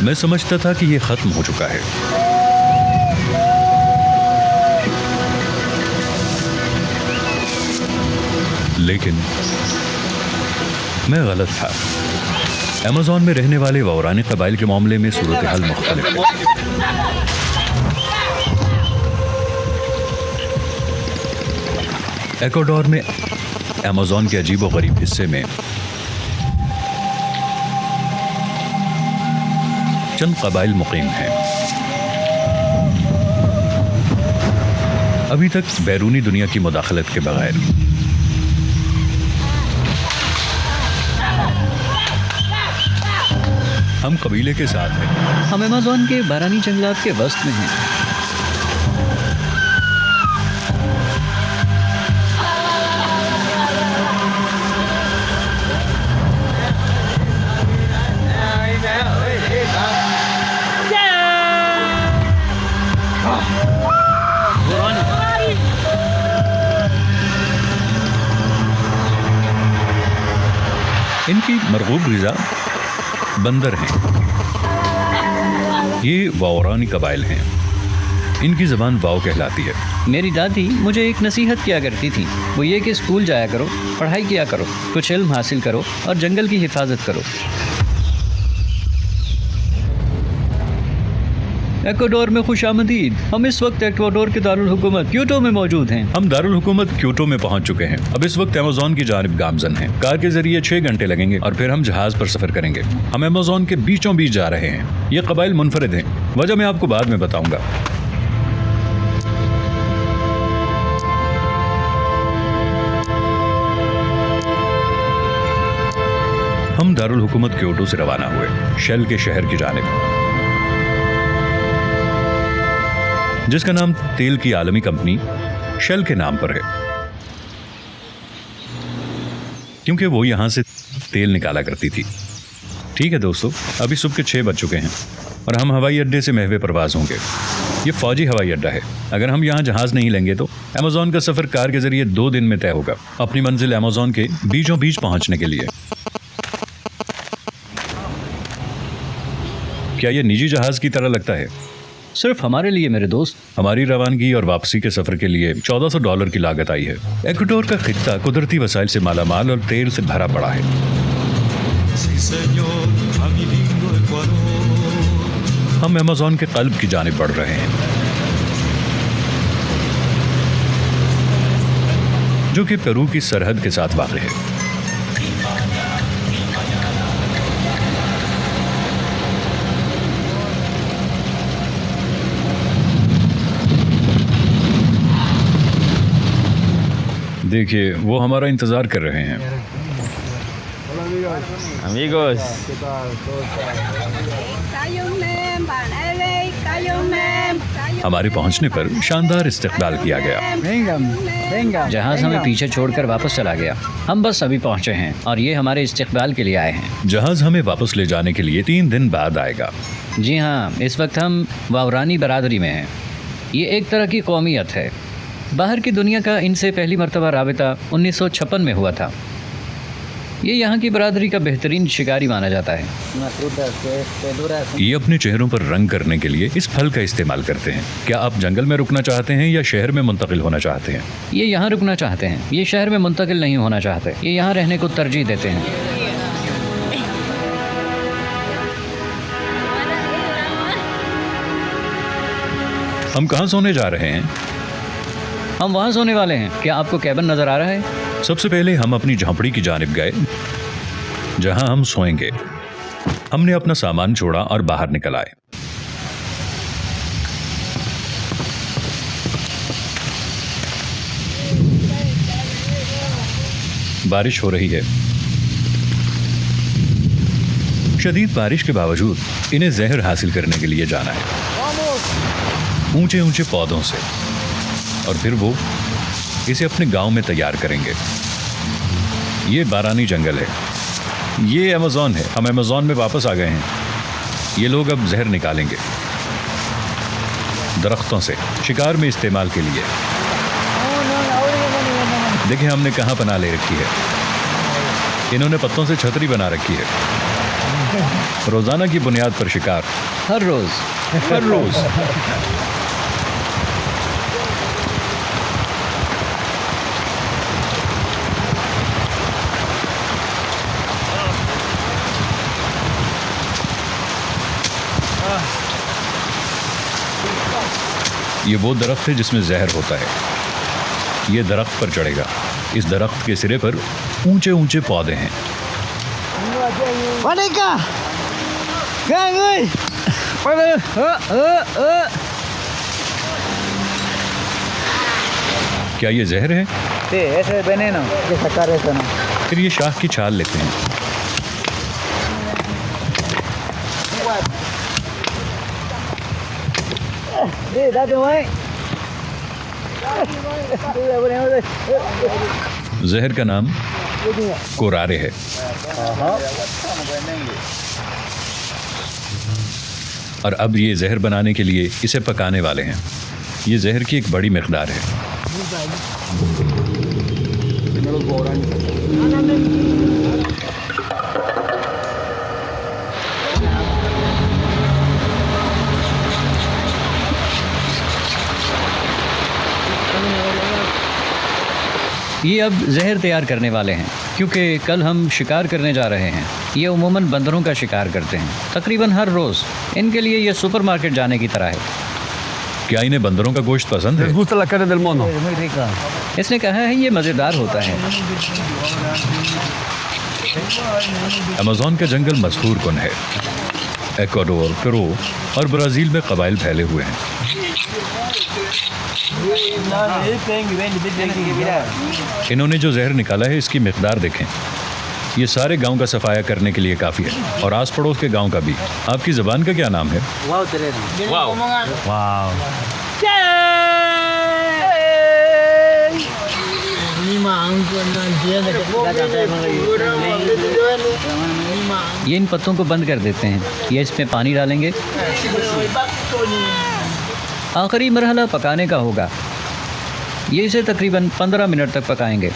मैं समझता था कि ये खत्म हो चुका है, लेकिन मैं गलत था। अमेज़न में रहने वाले वावरानी कबाइल के मामले में सूरत हाल मुख्तलिफ है। इक्वाडोर में अमेज़न के अजीबोगरीब हिस्से में चंद कबाइल मुकीम हैं। अभी तक बैरूनी दुनिया की मुदाखलत के बगैर। हम कबीले के साथ हैं। हम अमेज़न के बारानी जंगलात के वस्त में हैं। इनकी मरगूब ग़िज़ा बंदर हैं। ये वावरानी कबाइल हैं। इनकी ज़बान वाव कहलाती है। मेरी दादी मुझे एक नसीहत किया करती थी, वो ये कि स्कूल जाया करो, पढ़ाई किया करो, कुछ इल्म हासिल करो और जंगल की हिफाजत करो। इक्वाडोर में खुशामदीद। हम इस वक्त इक्वाडोर के दारुल हुकूमत क्योटो में मौजूद हैं। हम दारुल हुकूमत क्योटो में पहुंच चुके हैं। अब इस वक्त अमेज़न की जानिब गामजन हैं। कार के जरिए 6 घंटे लगेंगे और फिर हम जहाज पर सफर करेंगे। हम अमेज़न के बीचों बीच जा रहे हैं। ये कबाइल मुनफरिद हैं। वजह मैं आपको बाद में बताऊंगा। हम दारुल हुकूमत क्योटो से रवाना हुए शेल के शहर की जानिब, जिसका नाम तेल की आलमी कंपनी शेल के नाम पर है, क्योंकि वो यहां से तेल निकाला करती थी। ठीक है दोस्तों, अभी सुबह के 6 बज चुके हैं और हम हवाई अड्डे से महवे परवाज होंगे। ये फौजी हवाई अड्डा है। अगर हम यहाँ जहाज नहीं लेंगे तो अमेज़न का सफर कार के जरिए 2 दिन में तय होगा, अपनी मंजिल अमेज़न के बीचों बीच पहुंचने के लिए। क्या ये निजी जहाज की तरह लगता है? सिर्फ हमारे लिए मेरे दोस्त। हमारी रवानगी और वापसी के सफर के लिए $1400 की लागत आई है। इक्वाडोर का खित्ता कुदरती वसाइल से मालामाल और तेल से भरा पड़ा है। हम अमेज़न के कल्ब की जानिब बढ़ रहे हैं, जो कि पेरू की सरहद के साथ वाक़ है। देखिए, वो हमारा इंतजार कर रहे हैं। हमारे पहुंचने पर शानदार इस्तकबाल किया गया। जहाज हमें पीछे छोड़कर वापस चला गया। हम बस अभी पहुंचे हैं और ये हमारे इस्तकबाल के लिए आए हैं। जहाज हमें वापस ले जाने के लिए 3 दिन बाद आएगा। जी हाँ, इस वक्त हम वावरानी बरादरी में हैं। ये एक तरह की कौमियत है। बाहर की दुनिया का इनसे पहली मर्तबा राबिता 1956 में हुआ था। ये यहाँ की बरादरी का बेहतरीन शिकारी माना जाता है। ये अपने चेहरों पर रंग करने के लिए इस फल का इस्तेमाल करते हैं। क्या आप जंगल में रुकना चाहते हैं या शहर में मुंतकिल होना चाहते हैं? ये यहाँ रुकना चाहते हैं। ये शहर में मुंतकिल नहीं होना चाहते। ये यहाँ रहने को तरजीह देते हैं। हम कहाँ सोने जा रहे हैं? हम वहाँ सोने वाले हैं। क्या आपको कैबिन नज़र आ रहा है? सबसे पहले हम अपनी झोंपड़ी की जानिब गए, जहां हम सोएंगे। हमने अपना सामान छोड़ा और बाहर निकल आए। बारिश हो रही है। शदीद बारिश के बावजूद इन्हें जहर हासिल करने के लिए जाना है, ऊंचे ऊंचे पौधों से, और फिर वो इसे अपने गांव में तैयार करेंगे। ये बारानी जंगल है। ये अमेज़न है। हम अमेज़न में वापस आ गए हैं। ये लोग अब जहर निकालेंगे दरख्तों से शिकार में इस्तेमाल के लिए। देखिए हमने कहाँ पनाह ले रखी है। इन्होंने पत्तों से छतरी बना रखी है। रोजाना की बुनियाद पर शिकार, हर रोज़। हर रोज। ये वो दरख्त है जिसमें जहर होता है। ये दरख्त पर चढ़ेगा। इस दरख्त के सिरे पर ऊंचे ऊंचे पौधे हैं। क्या ये जहर है? फिर ये शाख की छाल लेते हैं। जहर का नाम कोरारे है। और अब ये जहर बनाने के लिए इसे पकाने वाले हैं। ये जहर की एक बड़ी मिकदार है। ये अब जहर तैयार करने वाले हैं क्योंकि कल हम शिकार करने जा रहे हैं। ये उमूमन बंदरों का शिकार करते हैं, तकरीबन हर रोज़। इनके लिए ये सुपरमार्केट जाने की तरह है। क्या इन्हें बंदरों का गोश्त पसंद है? Les gusta la carne del mono. इसने कहा है ये मज़ेदार होता है। अमेज़न का जंगल मशहूर कुन है। एक्वाडोर, पेरू और ब्राज़ील में कबाइल फैले हुए हैं। इन्होंने जो जहर निकाला है इसकी मिकदार देखें। ये सारे गांव का सफाया करने के लिए काफ़ी है, और आस पड़ोस के गांव का भी। आपकी ज़बान का क्या नाम है? ये इन पत्तों को बंद कर देते हैं। ये इसमें पानी डालेंगे। आखिरी मरहला पकाने का होगा। ये इसे तकरीबन 15 मिनट तक पकाएंगे।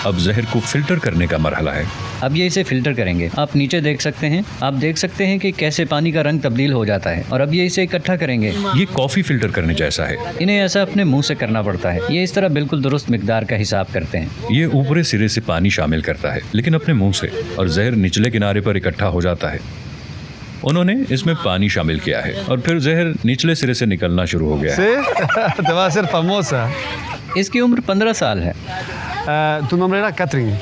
अब जहर को फिल्टर करने का मरहला है। अब ये इसे फ़िल्टर करेंगे। आप नीचे देख सकते हैं। आप देख सकते हैं कि कैसे पानी का रंग तब्दील हो जाता है। और अब ये इसे इकट्ठा करेंगे। ये कॉफ़ी फिल्टर करने जैसा है। इन्हें ऐसा अपने मुंह से करना पड़ता है। ये इस तरह बिल्कुल दुरुस्त मिकदार का हिसाब करते हैं। ये ऊपरी सिरे से पानी शामिल करता है, लेकिन अपने मुंह से, और जहर निचले किनारे पर इकट्ठा हो जाता है। उन्होंने इसमें पानी शामिल किया है और फिर जहर निचले सिरे से निकलना शुरू हो गया है। ¿Sí? Te va a hacer famosa. इसकी उम्र 15 साल है। Tu nombre era Catherine.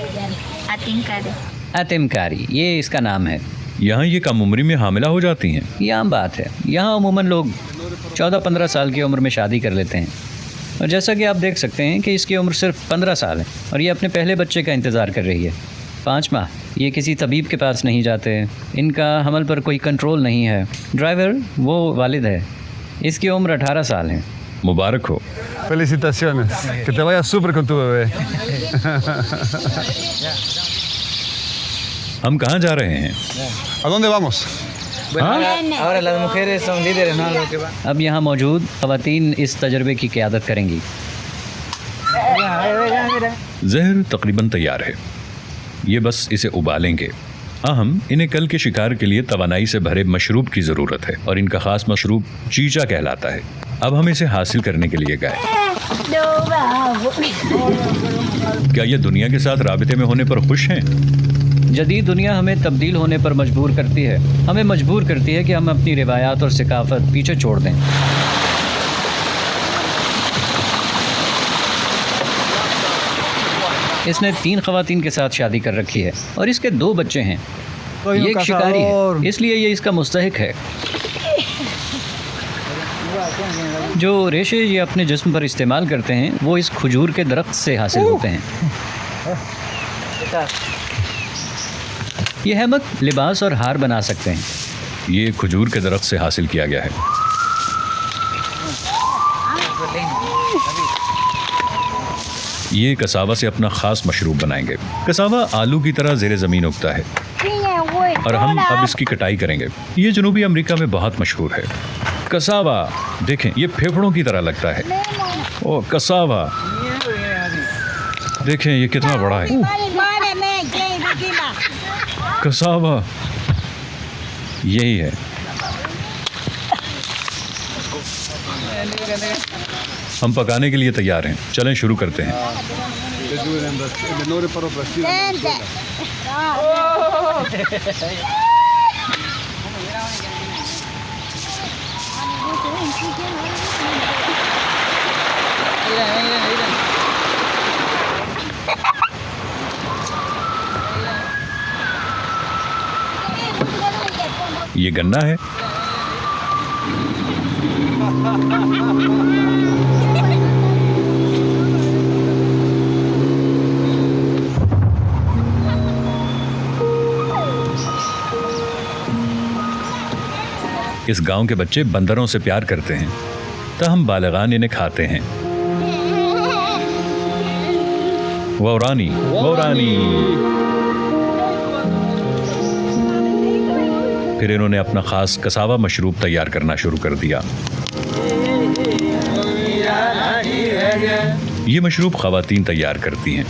Atincare. आतिमकारी, ये इसका नाम है। यहाँ ये कम उम्री में हामिला हो जाती हैं। ये आम बात है। यहाँ अमूमन लोग 14-15 साल की उम्र में शादी कर लेते हैं। और जैसा कि आप देख सकते हैं कि इसकी उम्र सिर्फ 15 साल है और ये अपने पहले बच्चे का इंतज़ार कर रही है। 5 माह। ये किसी तबीब के पास नहीं जाते। इनका हमल पर कोई कंट्रोल नहीं है। ड्राइवर वो वालिद है। इसकी उम्र 18 साल है। मुबारक हो। Felicitaciones. Que te vaya súper con tu bebé. हम कहाँ जा रहे हैं? ¿A dónde vamos? Ahora las mujeres son líderes, ¿no? Lo que va. अब यहाँ मौजूद ख़वातीन इस तजर्बे की क़यादत करेंगी। जहर तकरीबन तैयार है। ये बस इसे उबालेंगे। अहम इन्हें कल के शिकार के लिए तवानाई से भरे मशरूब की ज़रूरत है, और इनका ख़ास मशरूब चीचा कहलाता है। अब हम इसे हासिल करने के लिए गए। क्या ये दुनिया के साथ राबिते में होने पर खुश हैं? जदीद दुनिया हमें तब्दील होने पर मजबूर करती है। हमें मजबूर करती है कि हम अपनी रिवायात और सकाफ़त पीछे छोड़ दें। इसने 3 ख़वातीन के साथ शादी कर रखी है और इसके 2 बच्चे हैं। ये एक शिकारी है, इसलिए ये इसका मुस्तहिक है। जो रेशे ये अपने जिस्म पर इस्तेमाल करते हैं वो इस खजूर के दरख्त से हासिल होते हैं। ये हैमक, लिबास और हार बना सकते हैं। ये खजूर के दरख्त से हासिल किया गया है। ये कसावा से अपना ख़ास मशरूब बनाएंगे। कसावा आलू की तरह ज़ेरे ज़मीन उगता है और हम अब इसकी कटाई करेंगे। ये जनूबी अमेरिका में बहुत मशहूर है। कसावा देखें, ये फेफड़ों की तरह लगता है। ओ कसावा। देखें ये कितना बड़ा है। कसावा यही है। हम पकाने के लिए तैयार हैं, चलें शुरू करते हैं। ये गन्ना है। इस गांव के बच्चे बंदरों से प्यार करते हैं, तो हम बालगान इन्हें खाते हैं। वौरानी वौरानी। फिर इन्होंने अपना खास कसावा मशरूब तैयार करना शुरू कर दिया। ये मशरूब ख़वातीन तैयार करती हैं,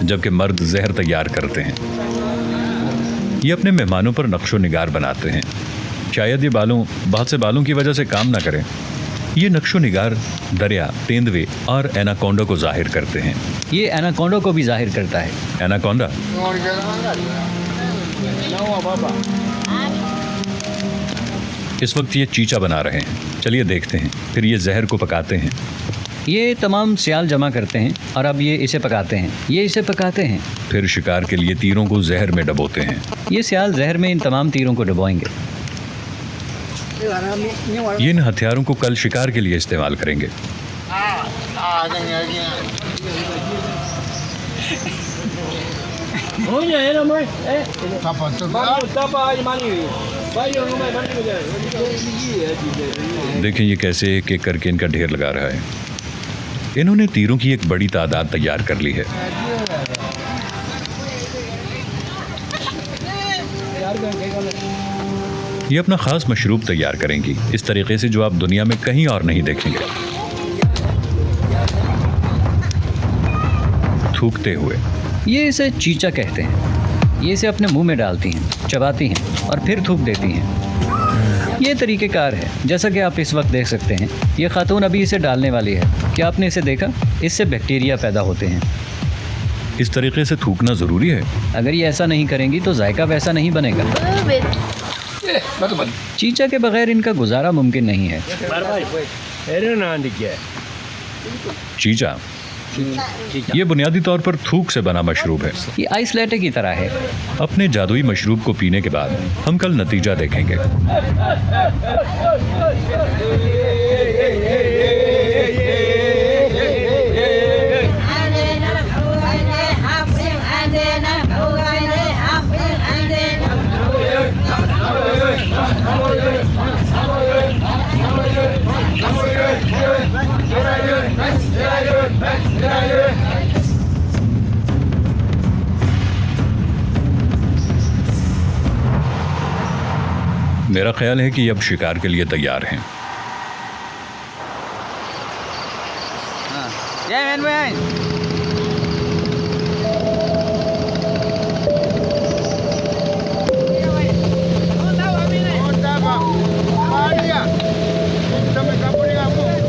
जबकि मर्द जहर तैयार करते हैं। ये अपने मेहमानों पर नक्शो निगार बनाते हैं। शायद ये बहुत से बालों की वजह से काम ना करें। ये नक्शो निगार दरिया, तेंदुए और एनाकोंडा को जाहिर करते हैं। ये एनाकोंडा को भी जाहिर करता है। एनाकोंडा इस वक्त ये चीचा बना रहे हैं। चलिए देखते हैं। फिर ये जहर को पकाते हैं। ये तमाम सियाल जमा करते हैं और अब ये इसे पकाते हैं। ये इसे पकाते हैं। फिर शिकार के लिए तीरों को जहर में डबोते हैं। ये सियाल जहर में इन तमाम तीरों को डुबोएंगे। ये इन हथियारों को कल शिकार के लिए इस्तेमाल करेंगे। देखें ये कैसे एक एक करके इनका ढेर लगा रहा है। इन्होंने तीरों की एक बड़ी तादाद तैयार कर ली है। ये अपना खास मशरूब तैयार करेंगी, इस तरीके से जो आप दुनिया में कहीं और नहीं देखेंगे। थूकते हुए। ये इसे चीचा कहते हैं। ये इसे अपने मुंह में डालती हैं, चबाती हैं और फिर थूक देती हैं। ये तरीक़ेकार है, जैसा कि आप इस वक्त देख सकते हैं। ये खातून अभी इसे डालने वाली है। क्या आपने इसे देखा? इससे बैक्टीरिया पैदा होते हैं। इस तरीके से थूकना ज़रूरी है। अगर ये ऐसा नहीं करेंगी तो जायका वैसा नहीं बनेगा। चीचा के बगैर इनका गुजारा मुमकिन नहीं है। चीचा ये बुनियादी तौर पर थूक से बना मशरूब है। ये आइस लैटे की तरह है। अपने जादुई मशरूब को पीने के बाद हम कल नतीजा देखेंगे। मेरा ख्याल है कि ये अब शिकार के लिए तैयार हैं।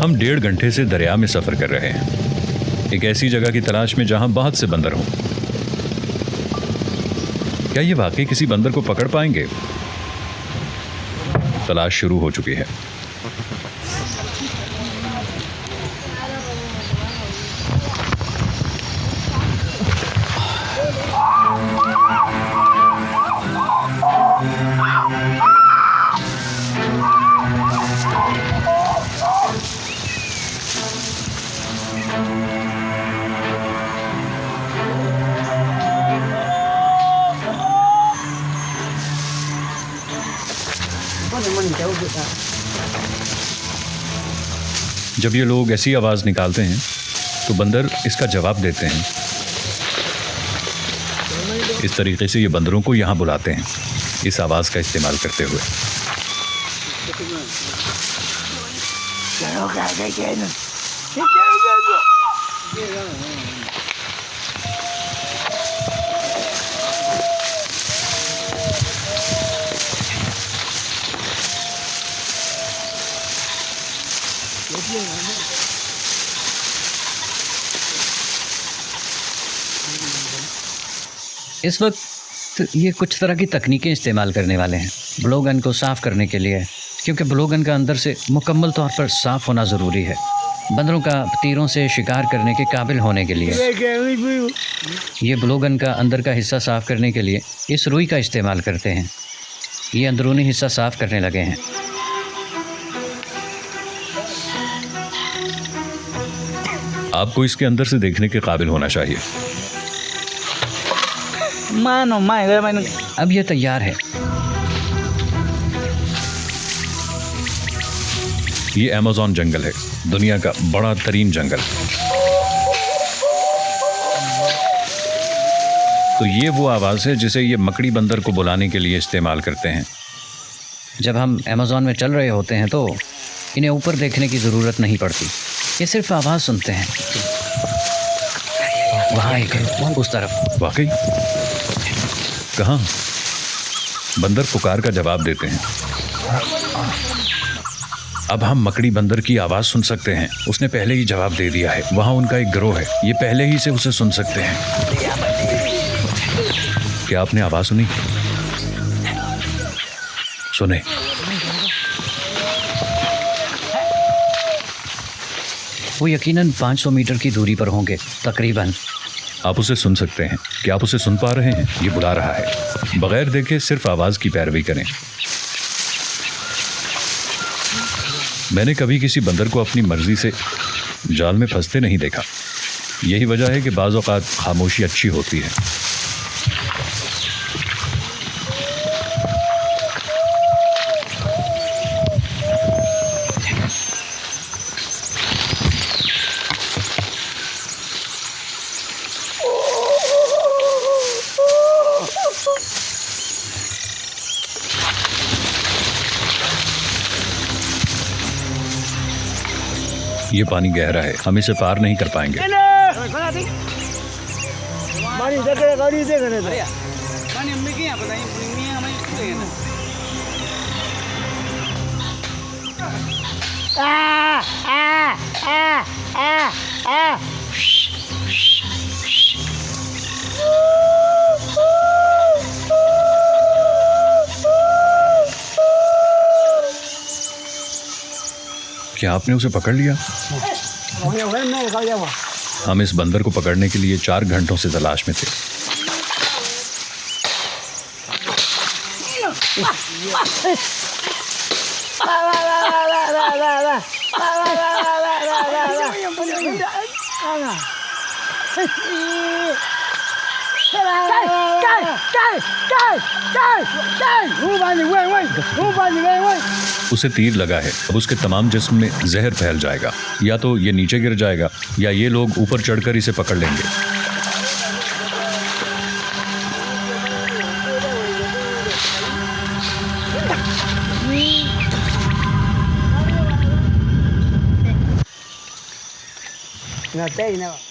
हम 1.5 घंटे से दरिया में सफ़र कर रहे हैं, एक ऐसी जगह की तलाश में जहां बहुत से बंदर हों। क्या ये वाकई किसी बंदर को पकड़ पाएंगे? तलाश शुरू हो चुकी है। जब ये लोग ऐसी आवाज़ निकालते हैं तो बंदर इसका जवाब देते हैं। इस तरीके से ये बंदरों को यहाँ बुलाते हैं, इस आवाज़ का इस्तेमाल करते हुए। इस वक्त ये कुछ तरह की तकनीकें इस्तेमाल करने वाले हैं ब्लो गन को साफ़ करने के लिए, क्योंकि ब्लो गन का अंदर से मुकम्मल तौर पर साफ़ होना ज़रूरी है बंदरों का तीरों से शिकार करने के काबिल होने के लिए। ये ब्लो गन का अंदर का हिस्सा साफ़ करने के लिए इस रुई का इस्तेमाल करते हैं। ये अंदरूनी हिस्सा साफ़ करने लगे हैं। आपको इसके अंदर से देखने के काबिल होना चाहिए। Mano, mano. अब ये तैयार है। ये अमेज़न जंगल है, दुनिया का बड़ा तरीन जंगल। तो ये वो आवाज़ है जिसे ये मकड़ी बंदर को बुलाने के लिए इस्तेमाल करते हैं। जब हम अमेज़न में चल रहे होते हैं तो इन्हें ऊपर देखने की ज़रूरत नहीं पड़ती, ये सिर्फ आवाज़ सुनते हैं। वहाँ एक है, उस तरफ। वाकई? कहाँ? बंदर पुकार का जवाब देते हैं। अब हम मकड़ी बंदर की आवाज़ सुन सकते हैं। उसने पहले ही जवाब दे दिया है। वहाँ उनका एक गिरोह है, ये पहले ही से उसे सुन सकते हैं। क्या आपने आवाज़ सुनी? सुने। वो यकीनन 500 मीटर की दूरी पर होंगे तकरीबन। आप उसे सुन सकते हैं। क्या आप उसे सुन पा रहे हैं? ये बुला रहा है। बगैर देखे सिर्फ आवाज़ की पैरवी करें। मैंने कभी किसी बंदर को अपनी मर्जी से जाल में फंसते नहीं देखा। यही वजह है कि बाज़ औक़ात खामोशी अच्छी होती है। ये पानी गहरा है, हम इसे पार नहीं कर पाएंगे। क्या आपने उसे पकड़ लिया? हम इस बंदर को पकड़ने के लिए 4 घंटों से तलाश में थे। उसे तीर लगा है। अब उसके तमाम जिस्म में जहर फैल जाएगा। या तो ये नीचे गिर जाएगा या ये लोग ऊपर चढ़कर इसे पकड़ लेंगे।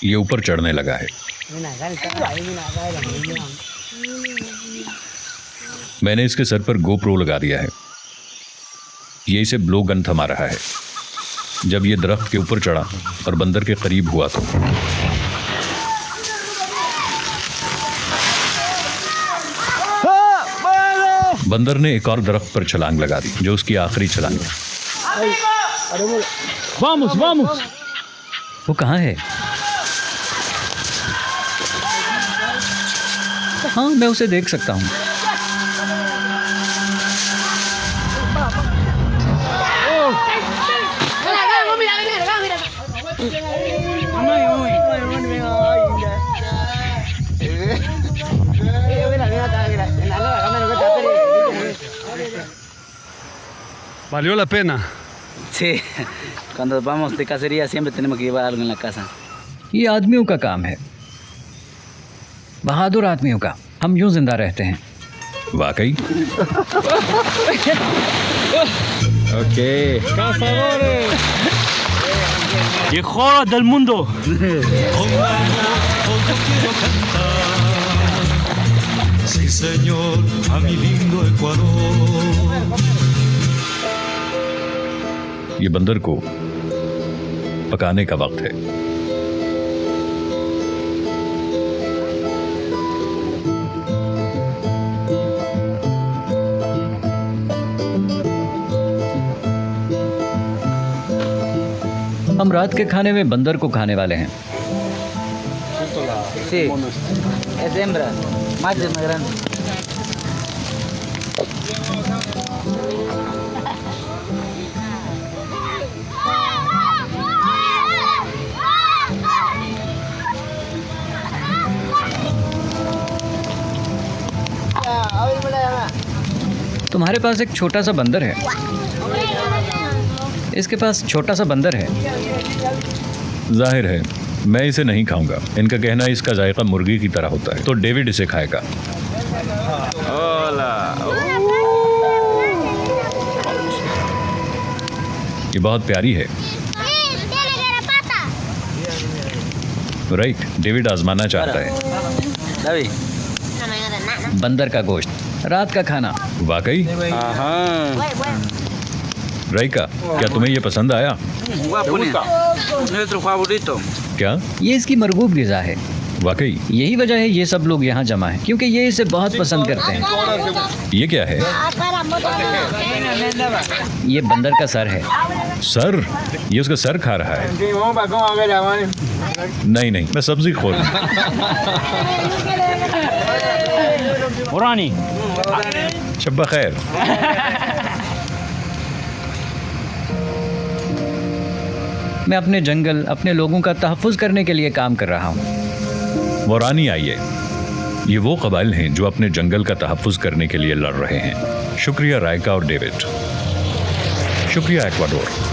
ये ऊपर चढ़ने लगा है। मैंने इसके सर पर गोप्रो लगा दिया है। ये इसे ब्लो गन थमा रहा है। जब ये दरख्त के ऊपर चढ़ा और बंदर के करीब हुआ तो बंदर ने एक और दरख्त पर छलांग लगा दी, जो उसकी आखिरी छलांग है। वो कहाँ है? हाँ, मैं उसे देख सकता हूँ। Valió la pena. Sí, cuando vamos de cacería siempre tenemos que llevar algo en la casa. ये आदमियों का काम है, बहादुर आदमियों का। हम यूं जिंदा रहते हैं। वाकई? Okay. ¡Hijo del mundo! Sí, señor, a mi lindo Ecuador. ये बंदर को पकाने का वक्त है। हम रात के खाने में बंदर को खाने वाले हैं। Sí. Es hembra. Macho es más grande. तुम्हारे पास एक छोटा सा बंदर है। इसके पास छोटा सा बंदर है। जाहिर है मैं इसे नहीं खाऊंगा। इनका कहना है इसका जायका मुर्गी की तरह होता है, तो डेविड इसे खाएगा। ये बहुत प्यारी है। राइट, डेविड आजमाना चाहता है। David. बंदर का गोश्त, रात का खाना। वाकई राइका, क्या तुम्हें ये पसंद आया? Nuestro favorito. क्या? ये इसकी मरगूब गिज़ा है। वाकई? यही वजह है ये सब लोग यहाँ जमा हैं, क्योंकि ये इसे बहुत पसंद करते हैं। ये क्या है? ये बंदर का सर है। सर? ये उसका सर खा रहा है। नहीं नहीं, मैं सब्जी खोल। Morani. शब्बा खैर। मैं अपने जंगल, अपने लोगों का तहफ़्फ़ुज़ करने के लिए काम कर रहा हूँ। वरानी आइए। ये वो कबाइल हैं जो अपने जंगल का तहफ़्फ़ुज़ करने के लिए लड़ रहे हैं। शुक्रिया रायका और डेविड। शुक्रिया एक्वाडोर।